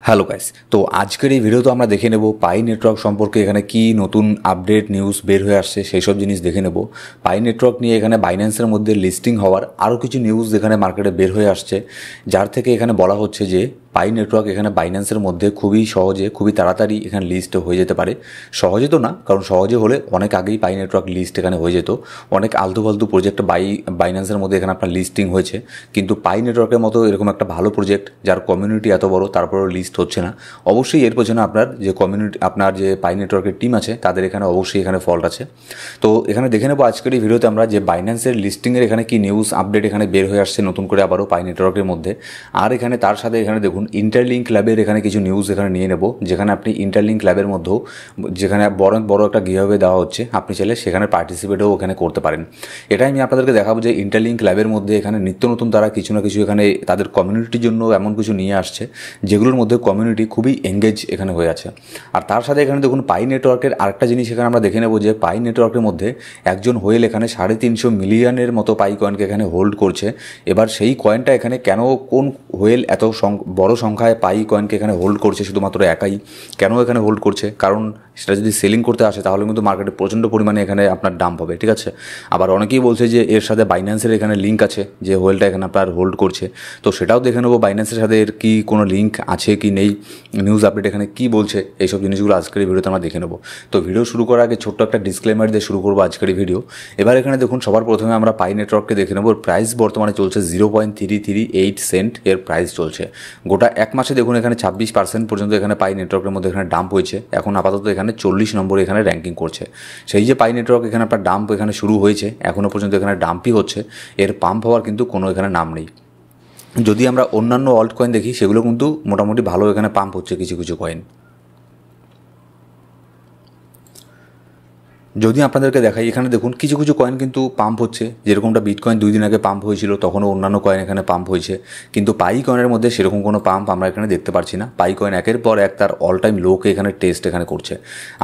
Hello guys, তো আজকের এই ভিডিওতে আমরা দেখে নেব পাই নেটওয়ার্ক সম্পর্কে এখানে কি নতুন আপডেট নিউজ বের হয়ে আসছে সেই সব জিনিস দেখে নেব। পাই নেটওয়ার্ক নিয়ে এখানে বাইন্যান্সের মধ্যে লিস্টিং হওয়ার আরও কিছু নিউজ এখানে মার্কেটে বের হয়ে আসছে, যার থেকে এখানে বলা হচ্ছে যে পাই নেটওয়ার্ক এখানে বাইন্যান্সের মধ্যে খুবই সহজে খুবই তাড়াতাড়ি এখানে লিস্ট হয়ে যেতে পারে। সহজে তো না, কারণ সহজে হলে অনেক আগেই পাই নেটওয়ার্ক লিস্ট এখানে হয়ে যেত। অনেক আলতু ফালতু প্রজেক্ট বাইন্যান্সের মধ্যে এখানে আপনার লিস্টিং হয়েছে, কিন্তু পাই নেটওয়ার্কের মতো এরকম একটা ভালো প্রজেক্ট যার কমিউনিটি এত বড় তারপরেও লিস্ট হচ্ছে না, অবশ্যই এর পেছনে আপনার যে কমিউনিটি আপনার যে পাই নেটওয়ার্কের টিম আছে তাদের এখানে অবশ্যই এখানে ফল্ট আছে। তো এখানে দেখে নেবো আজকের এই ভিডিওতে আমরা যে বাইন্যান্সের লিস্টিংয়ের এখানে কি নিউজ আপডেট এখানে বের হয়ে আসছে নতুন করে আবারও পাই নেটওয়ার্কের মধ্যে। আর এখানে তার সাথে এখানে দেখুন ইন্টারলিঙ্ক ল্যাবের এখানে কিছু নিউজ এখানে নিয়ে নেব, যেখানে আপনি ইন্টারলিঙ্ক ল্যাবের মধ্যেও যেখানে বড় একটা গিভঅ্যাওয়ে দেওয়া হচ্ছে, আপনি চাইলে সেখানে পার্টিসিপেটও ওখানে করতে পারেন। এটাই আমি আপনাদেরকে দেখাবো যে ইন্টারলিঙ্ক ল্যাবের মধ্যে এখানে নিত্য নতুন তারা কিছু না কিছু এখানে তাদের কমিউনিটির জন্য এমন কিছু নিয়ে আসছে যেগুলোর মধ্যে কমিউনিটি খুবই এঙ্গেজ এখানে হয়ে আছে। আর তার সাথে এখানে দেখুন পাই নেটওয়ার্কের আরেকটা জিনিস এখানে আমরা দেখে নেব যে পাই নেটওয়ার্কের মধ্যে একজন হোয়েল এখানে 350 মিলিয়নের মতো পাই কয়েনকে এখানে হোল্ড করছে। এবার সেই কয়েনটা এখানে কেন, কোন হোয়েল এত বড় সংখ্যায় পাই কয়েনকে এখানে হোল্ড করছে, শুধুমাত্র একাই কেন এখানে হোল্ড করছে? কারণ সেটা যদি সেলিং করতে আসে তাহলে কিন্তু মার্কেটে প্রচণ্ড পরিমাণে এখানে আপনার ডাম্প হবে, ঠিক আছে। আবার অনেকেই বলছে যে এর সাথে বাইন্যান্সের এখানে লিঙ্ক আছে, যে হোয়েলটা এখানে আপনার হোল্ড করছে। তো সেটাও দেখে নেবো বাইন্যান্সের সাথে এর কি কোনো লিঙ্ক আছে কি নেই, নিউজ আপডেট এখানে কি বলছে, এইসব জিনিসগুলো আজকের এই ভিডিওতে আমরা দেখে নেবো। তো ভিডিও শুরু করার আগে ছোট্ট একটা ডিসক্লেমার দিয়ে শুরু করবো আজকের এই ভিডিও। এবার এখানে দেখুন সবার প্রথমে আমরা পাই নেটওয়ার্ককে দেখে নেবো। প্রাইস বর্তমানে চলছে 0.338 সেন্ট এর প্রাইস চলছে। গোটা এক মাসে দেখুন এখানে 26% পর্যন্ত এখানে পাই নেটওয়ার্কের মধ্যে এখানে ডাম্প হয়েছে। এখন আপাতত এখানে 40 নম্বরে এখানে র্যাঙ্কিং করছে। সেই যে পাই নেটওয়ার্ক এখানে আপনার ডাম্প এখানে শুরু হয়েছে, এখনও পর্যন্ত এখানে ডাম্পই হচ্ছে, এর পাম্প হওয়ার কিন্তু কোনো এখানে নাম নেই। যদি আমরা অন্যান্য অল্ট কয়েন দেখি সেগুলো কিন্তু মোটামুটি ভালো এখানে পাম্প হচ্ছে কিছু কিছু কয়েন। যদি আপনাদেরকে দেখাই এখানে দেখুন কিছু কিছু কয়েন কিন্তু পাম্প হচ্ছে, যেরকমটা বিটকয়েন 2 দিন আগে পাম্প হয়েছিল তখনও অন্যান্য কয়েন এখানে পাম্প হয়েছে, কিন্তু পাই কয়েনের মধ্যে সেরকম কোনো পাম্প আমরা এখানে দেখতে পাচ্ছি না। পাই কয়েন একের পর এক তার অল টাইম লোকে এখানে টেস্ট এখানে করছে।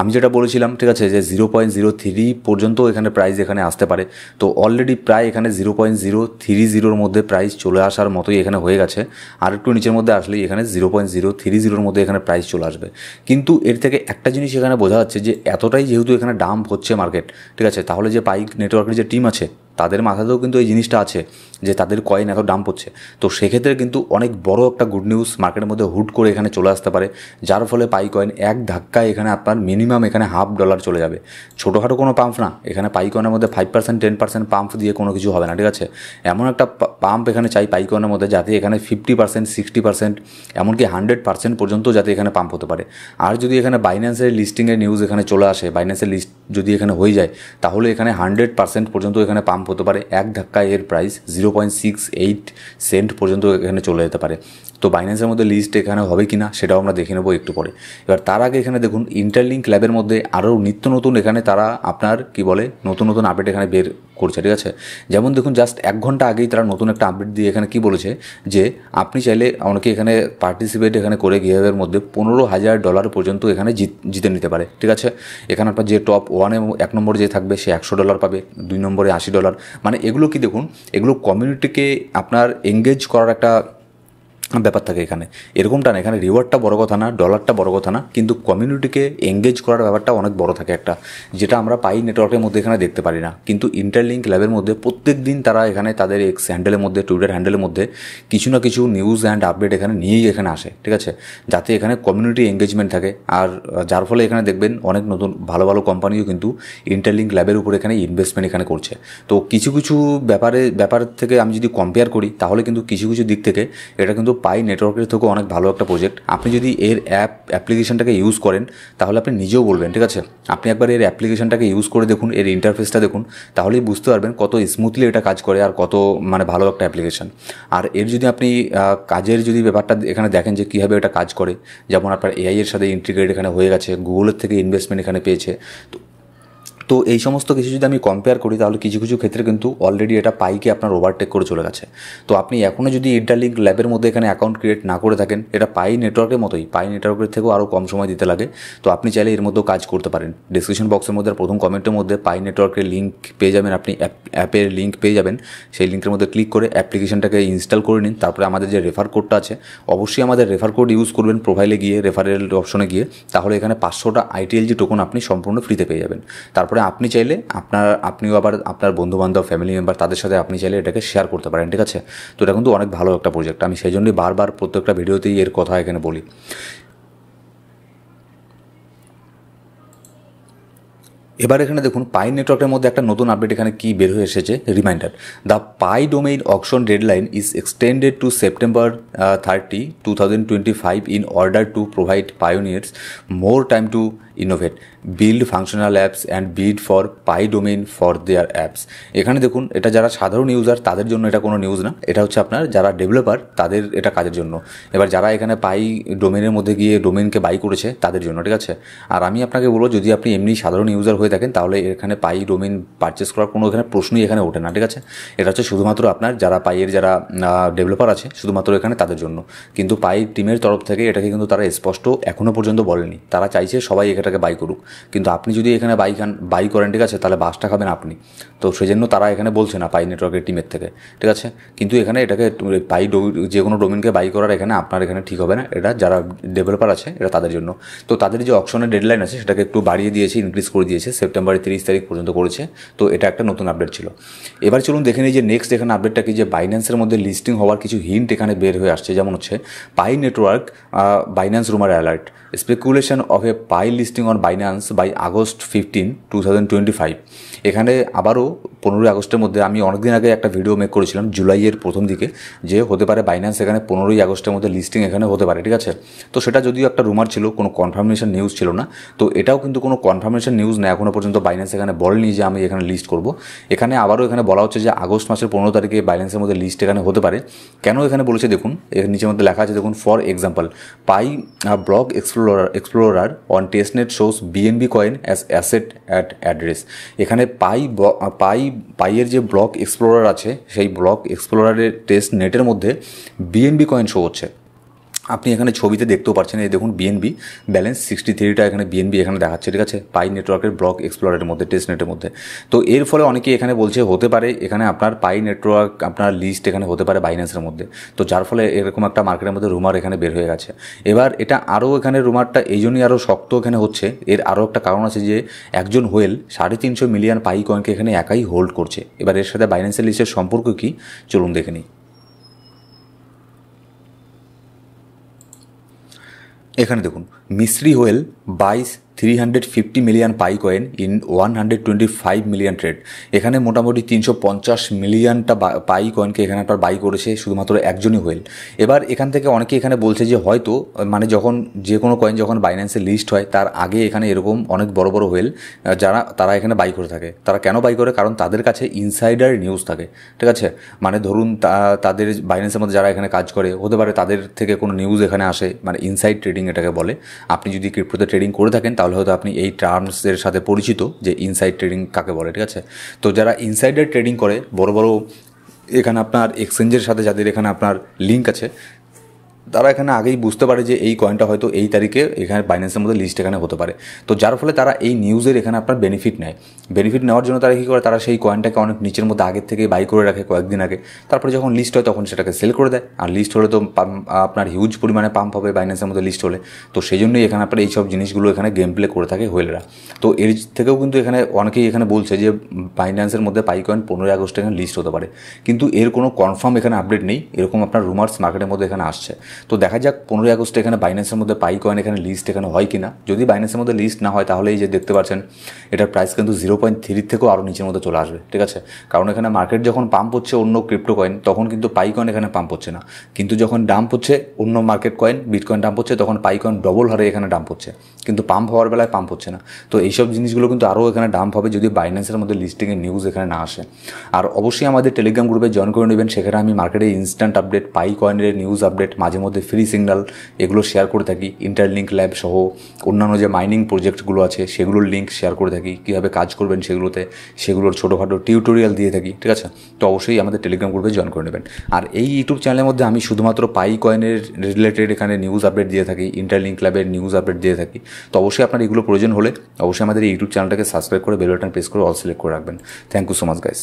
আমি যেটা বলেছিলাম, ঠিক আছে, যে 0.03 পর্যন্ত এখানে প্রাইস এখানে আসতে পারে। তো অলরেডি প্রায় এখানে 0.030 মধ্যে প্রাইস চলে আসার মতোই এখানে হয়ে গেছে। আর একটু নিচের মধ্যে আসলেই এখানে 0.030 মধ্যে এখানে প্রাইস চলে আসবে। কিন্তু এর থেকে একটা জিনিস এখানে বোঝা যাচ্ছে যে এতটাই যেহেতু এখানে ডাম্প হচ্ছে মার্কেট, ঠিক আছে, তাহলে যে পাই নেটওয়ার্কের যে টিম আছে তাদের মাথাতেও কিন্তু এই জিনিসটা আছে যে তাদের কয়েন এত ডাম্প হচ্ছে। তো সেক্ষেত্রে কিন্তু অনেক বড় একটা গুড নিউজ মার্কেটের মধ্যে হুট করে এখানে চলে আসতে পারে, যার ফলে পাই কয়েন এক ধাক্কায় এখানে আপনার মিনিমাম এখানে $50 চলে যাবে। ছোটোখাটো কোনো পাম্প না, এখানে পাই কয়েনের মধ্যে 5% 10% পাম্প দিয়ে কোনো কিছু হবে না, ঠিক আছে। এমন একটা পাম্প এখানে চাই পাই কয়েনের মধ্যে যাতে এখানে 50% 60% এমনকি 100% পর্যন্ত যাতে এখানে পাম্প হতে পারে। আর যদি এখানে বাইন্যান্সের লিস্টিংয়ের নিউজ এখানে চলে আসে, বাইন্যান্সের লিস্ট যদি এখানে হয়ে যায়, তাহলে এখানে 100% পর্যন্ত এখানে পাম্প হতে পারে। এক ধাক্কায় এর প্রাইস 0.68 সেন্ট পর্যন্ত এখানে চলে যেতে পারে। তো বাইন্যান্সের মধ্যে লিস্ট এখানে হবে কি না সেটাও আমরা দেখে নেবো একটু পরে। এবার তার আগে এখানে দেখুন ইন্টারলিঙ্ক ল্যাবের মধ্যে আরও নিত্য নতুন এখানে তারা আপনার কি বলে নতুন নতুন আপডেট এখানে বের করছে, ঠিক আছে। যেমন দেখুন জাস্ট 1 ঘন্টা আগেই তারা নতুন একটা আপডেট দিয়ে এখানে কি বলেছে যে আপনি চাইলে অনেকে এখানে পার্টিসিপেট এখানে করে গিভঅ্যাওয়ের মধ্যে $15,000 পর্যন্ত এখানে জিতে নিতে পারে, ঠিক আছে। এখানে আপনার যে টপ 1 1 নম্বরে যে থাকবে সে $100 পাবে, 2 নম্বরে $80। মানে এগুলো কি দেখুন, এগুলো কমিউনিটিকে আপনার এঙ্গেজ করার একটা ব্যাপার থাকে এখানে। এরকমটা না, এখানে রিওয়ার্ডটা বড় কথা না, ডলারটা বড় কথা না, কিন্তু কমিউনিটিকে এঙ্গেজ করার ব্যাপারটা অনেক বড় থাকে একটা, যেটা আমরা পাই নেটওয়ার্কের মধ্যে এখানে দেখতে পারি না। কিন্তু ইন্টারলিঙ্ক ল্যাবের মধ্যে প্রত্যেক দিন তারা এখানে তাদের এক্স হ্যান্ডেলের মধ্যে টুইটার হ্যান্ডেলের মধ্যে কিছু না কিছু নিউজ অ্যান্ড আপডেট এখানে নিয়েই এখানে আসে, ঠিক আছে, যাতে এখানে কমিউনিটি এঙ্গেজমেন্ট থাকে। আর যার ফলে এখানে দেখবেন অনেক নতুন ভালো ভালো কোম্পানিও কিন্তু ইন্টারলিঙ্ক ল্যাবের উপরে এখানে ইনভেস্টমেন্ট এখানে করছে। তো কিছু কিছু ব্যাপার থেকে আমি যদি কম্পেয়ার করি তাহলে কিন্তু কিছু কিছু দিক থেকে এটা কিন্তু পাই নেটওয়ার্কের থেকেও অনেক ভালো একটা প্রজেক্ট। আপনি যদি এর অ্যাপ্লিকেশনটাকে ইউজ করেন তাহলে আপনি নিজেও বলবেন, ঠিক আছে, আপনি একবার এর অ্যাপ্লিকেশনটাকে ইউজ করে দেখুন, এর ইন্টারফেসটা দেখুন, তাহলেই বুঝতে পারবেন কত স্মুথলি এটা কাজ করে আর কত মানে ভালো একটা অ্যাপ্লিকেশন। আর এর যদি আপনি কাজের যদি ব্যাপারটা এখানে দেখেন যে কীভাবে এটা কাজ করে, যেমন আপনার এআই এর সাথে ইন্টিগ্রেট এখানে হয়ে গেছে, গুগলের থেকে ইনভেস্টমেন্ট এখানে পেয়েছে। তো তো এই সমস্ত কিছু যদি আমি কম্পেয়ার করি তাহলে কিছু কিছু ক্ষেত্রে কিন্তু অলরেডি এটা পাইকে আপনার ওভারটেক করে চলে গেছে। তো আপনি এখনও যদি ইন্টারলিঙ্ক ল্যাবের মধ্যে এখানে অ্যাকাউন্ট ক্রিয়েট না করে থাকেন, এটা পাই নেটওয়ার্কের মতোই, পাই নেটওয়ার্কের থেকেও আরও কম সময় দিতে লাগে। তো আপনি চাইলে এর মধ্যেও কাজ করতে পারেন। ডিসক্রিপশন বক্সের মধ্যে প্রথম কমেন্টের মধ্যে পাই নেটওয়ার্কের লিঙ্ক পেয়ে যাবেন, আপনি অ্যাপের লিঙ্ক পেয়ে যাবেন। সেই লিঙ্কের মধ্যে ক্লিক করে অ্যাপ্লিকেশনটাকে ইনস্টল করে নিন। তারপরে আমাদের যে রেফার কোডটা আছে, অবশ্যই আমাদের রেফার কোড ইউজ করবেন প্রোফাইলে গিয়ে, রেফারেল অপশনে গিয়ে। তাহলে এখানে 500টা আইটিএলজি টোকন আপনি সম্পূর্ণ ফ্রিতে পেয়ে যাবেন। তারপরে আপনি চাইলে আপনিও আবার আপনার বন্ধুবান্ধব, ফ্যামিলি মেম্বার, তাদের সাথে আপনি চাইলে এটাকে শেয়ার করতে পারেন, ঠিক আছে। তো এটা কিন্তু অনেক ভালো একটা প্রজেক্ট। আমি সেই জন্যই বারবার প্রত্যেকটা ভিডিওতেই এর কথা এখানে বলি। এবার এখানে দেখুন পাই নেটওয়ার্কের মধ্যে একটা নতুন আপডেট এখানে কি বের হয়ে এসেছে, reminder. The Pi domain auction deadline is extended to September 30, 2025 in order to provide pioneers more time to innovate, build functional apps and bid for Pi domain for their apps. এখানে দেখুন এটা যারা সাধারণ ইউজার তাদের জন্য এটা কোনো news না, এটা হচ্ছে আপনার যারা ডেভেলপার তাদের এটা কাজের জন্য। এবার যারা এখানে পাই ডোমেনের মধ্যে গিয়ে ডোমেনকে বাই করেছে তাদের জন্য, ঠিক আছে। আর আমি আপনাকে বলবো যদি আপনি এমনি সাধারণ ইউজার হয়ে থাকেন তাহলে এখানে পাই ডোমেন পারচেস করার কোনো এখানে প্রশ্নই এখানে ওঠে না, ঠিক আছে। এটা হচ্ছে শুধুমাত্র আপনার যারা পাইয়ের যারা ডেভেলপার আছে শুধুমাত্র এখানে তাদের জন্য। কিন্তু পাই টিমের তরফ থেকে এটাকে কিন্তু তারা স্পষ্ট এখনও পর্যন্ত বলেনি, তারা চাইছে সবাই এটাকে বাই করুক। কিন্তু আপনি যদি এখানে বাই করেন, ঠিক আছে, তাহলে বাসটা খাবেন আপনি। তো সেই জন্য তারা এখানে বলছে না পাই নেটওয়ার্কের টিমের থেকে, ঠিক আছে। কিন্তু এখানে এটাকে যে কোনো ডোমেনকে বাই করার এখানে আপনার এখানে ঠিক হবে না, এটা যারা ডেভেলপার আছে এটা তাদের জন্য। তো তাদের যে অকশনের ডেডলাইন আছে সেটাকে একটু বাড়িয়ে দিয়েছে, ইনক্রিজ করে দিয়েছে, সেপ্টেম্বরের 30 তারিখ পর্যন্ত করেছে। তো এটা একটা নতুন আপডেট ছিল। এবার চলুন দেখে নিই যে নেক্সট এখানে আপডেটটা কি, যে বাইন্যান্সের মধ্যে লিস্টিং হওয়ার কিছু হিন্ট এখানে বের হয়ে আসছে। যেমন হচ্ছে Pi Network Binance rumour alert, speculation of a Pi listing on Binance by August 15, 2025। এখানে আবারও 15 আগস্টের মধ্যে আমি অনেকদিন আগে একটা ভিডিও মেক করেছিলাম জুলাইয়ের প্রথম দিকে, যে হতে পারে বাইন্যান্স এখানে 15 আগস্টের মধ্যে লিস্টিং এখানে হতে পারে, ঠিক আছে। তো সেটা যদিও একটা রুমার ছিল, কোনো কনফার্মেশন নিউজ ছিল না। তো এটাও কিন্তু কোনো কনফার্মেশন নিউজ না, এখনও পর্যন্ত বাইন্যান্স এখানে বলেনি যে আমি এখানে লিস্ট করব। এখানে আবারও এখানে বলা হচ্ছে যে আগস্ট মাসের 15 তারিখে বাইন্যান্সের মধ্যে লিস্ট এখানে হতে পারে। কেন এখানে বলেছে দেখুন, এর নিচের মধ্যে লেখা আছে দেখুন, for example Pi block explorer on testnet shows BNB coin as asset at address. এখানে পাইয়ের যে ব্লক এক্সপ্লোরার আছে সেই ব্লক এক্সপ্লোরারের টেস্ট নেটের মধ্যে বিএনবি কয়েন শো হচ্ছে। আপনি এখানে ছবিতে দেখতেও পাচ্ছেন, এই দেখুন বিএনবি ব্যালেন্স 63টা এখানে বিএনবি এখানে দেখাচ্ছে, ঠিক আছে, পাই নেটওয়ার্কের ব্লক এক্সপ্লোরারের মধ্যে, টেস্ট নেটের মধ্যে। তো এর ফলে অনেকেই এখানে বলছে হতে পারে এখানে আপনার পাই নেটওয়ার্ক আপনার লিস্ট এখানে হতে পারে বাইন্যান্সের মধ্যে। তো যার ফলে এরকম একটা মার্কেটের মধ্যে রুমার এখানে বের হয়ে গেছে। এবার এটা আরও এখানে রুমারটা এই জন্যই আরও শক্ত এখানে হচ্ছে, এর আরও একটা কারণ আছে যে একজন হোয়েল 350 মিলিয়ন পাই কয়েনকে এখানে একাই হোল্ড করছে। এবার এর সাথে বাইন্যান্সের লিস্টের সম্পর্ক কী চলুন দেখে নিই। এখানে দেখুন mystery whale buys 350 million Pi coin in 125 million trade. এখানে মোটামুটি 350 মিলিয়নটা পাই কয়েনকে এখানে আপনার বাই করেছে শুধুমাত্র একজনই হোয়েল। এবার এখান থেকে অনেকে এখানে বলছে যে হয়তো মানে যখন যে কোনো কয়েন যখন বাইন্যান্সে লিস্ট হয় তার আগে এখানে এরকম অনেক বড় বড় হোয়েল তারা এখানে বাই করে থাকে। তারা কেন বাই করে? কারণ তাদের কাছে ইনসাইডার নিউজ থাকে, ঠিক আছে। মানে ধরুন তাদের বাইন্যান্সের মধ্যে যারা এখানে কাজ করে হতে পারে তাদের থেকে কোনো নিউজ এখানে আসে, মানে ইনসাইড ট্রেডিং এটাকে বলে। আপনি যদি ক্রিপ্টোতে ট্রেডিং করে থাকেন তাহলে হয়তো আপনি এই টার্মসের সাথে পরিচিত যে ইনসাইড ট্রেডিং কাকে বলে, ঠিক আছে। তো যারা ইনসাইডার ট্রেডিং করে বড় বড় এখানে আপনার এক্সচেঞ্জের সাথে যাদের এখানে আপনার লিঙ্ক আছে, তারা এখানে আগেই বুঝতে পারে যে এই কয়েনটা হয়তো এই তারিখে এখানে বাইন্যান্সের মধ্যে লিস্ট এখানে হতে পারে। তো যার ফলে তারা এই নিউজের এখানে আপনার বেনিফিট নেয়। বেনিফিট নেওয়ার জন্য তারা কী করে, তারা সেই কয়েনটাকে অনেক নিচের মধ্যে আগের থেকে বাই করে রাখে কয়েকদিন আগে, তারপরে যখন লিস্ট হয় তখন সেটাকে সেল করে দেয়। আর লিস্ট হলে তো আপনার হিউজ পরিমাণে পাম্প হবে বাইন্যান্সের মধ্যে লিস্ট হলে। তো সেই জন্যই এখানে আপনার এইসব জিনিসগুলো এখানে গেম প্লে করে থাকে হোয়েলরা। তো এর থেকেও কিন্তু এখানে অনেকেই এখানে বলছে যে বাইন্যান্সের মধ্যে পাই কয়েন 15 আগস্ট এখানে লিস্ট হতে পারে, কিন্তু এর কোনো কনফার্ম এখানে আপডেট নেই। এরকম আপনার রুমার্স মার্কেটের মধ্যে এখানে আসছে। তো দেখা যাক 15 আগস্টে এখানে বাইন্যান্সের মধ্যে পাই কয়েন এখানে লিস্ট এখানে হয় কিনা। যদি বাইন্যান্সের মধ্যে লিস্ট না হয় তাহলে এই যে দেখতে পাচ্ছেন এটার প্রাইস কিন্তু 0.3 থেকেও আরও নিচের মধ্যে চলে আসবে, ঠিক আছে। কারণ এখানে মার্কেট যখন পাম্প হচ্ছে অন্য ক্রিপ্টো কয়েন তখন কিন্তু পাই কয়েন এখানে পাম্প হচ্ছে না, কিন্তু যখন ডাম্প হচ্ছে অন্য মার্কেট কয়েন বিটকয়েন ডাম্প হচ্ছে তখন পাই কয়েন ডবল হারে এখানে ডাম্প হচ্ছে, কিন্তু পাম্প হওয়ার বেলায় পাম্প হচ্ছে না। তো এইসব জিনিসগুলো কিন্তু আরও এখানে ডাম্প হবে যদি বাইন্যান্সের মধ্যে লিস্টিংয়ের নিউজ এখানে না আসে। আর অবশ্যই আমাদের টেলিগ্রাম গ্রুপে জয়েন করে নেবেন, সেখানে আমি মার্কেটে ইনস্ট্যান্ট আপডেট পাই কয়েনের নিউজ আপডেট মাঝে মধ্যে মধ্যে ফ্রি সিগন্যাল এগুলো শেয়ার করে থাকি, ইন্টারলিঙ্ক ল্যাব সহ অন্যান্য যে মাইনিং প্রজেক্টগুলো আছে সেগুলোর লিঙ্ক শেয়ার করে থাকি, কীভাবে কাজ করবেন সেগুলোতে, সেগুলোর ছোটোখাটো টিউটোরিয়াল দিয়ে থাকি, ঠিক আছে। তো অবশ্যই আমাদের টেলিগ্রাম গ্রুপে জয়েন করে নেবেন। আর এই ইউটিউব চ্যানেলের মধ্যে আমি শুধুমাত্র পাই কয়েনের রিলেটেড এখানে নিউজ আপডেট দিয়ে থাকি, ইন্টারলিঙ্ক ল্যাবের নিউজ আপডেট দিয়ে থাকি। তো অবশ্যই আপনার এগুলো প্রয়োজন হলে অবশ্যই আমাদের এই ইউটিউব চ্যানেলটাকে সাবস্ক্রাইব করে বেল বাটন প্রেস করে অল সিলেক্ট করে রাখবেন। Thank you so much guys.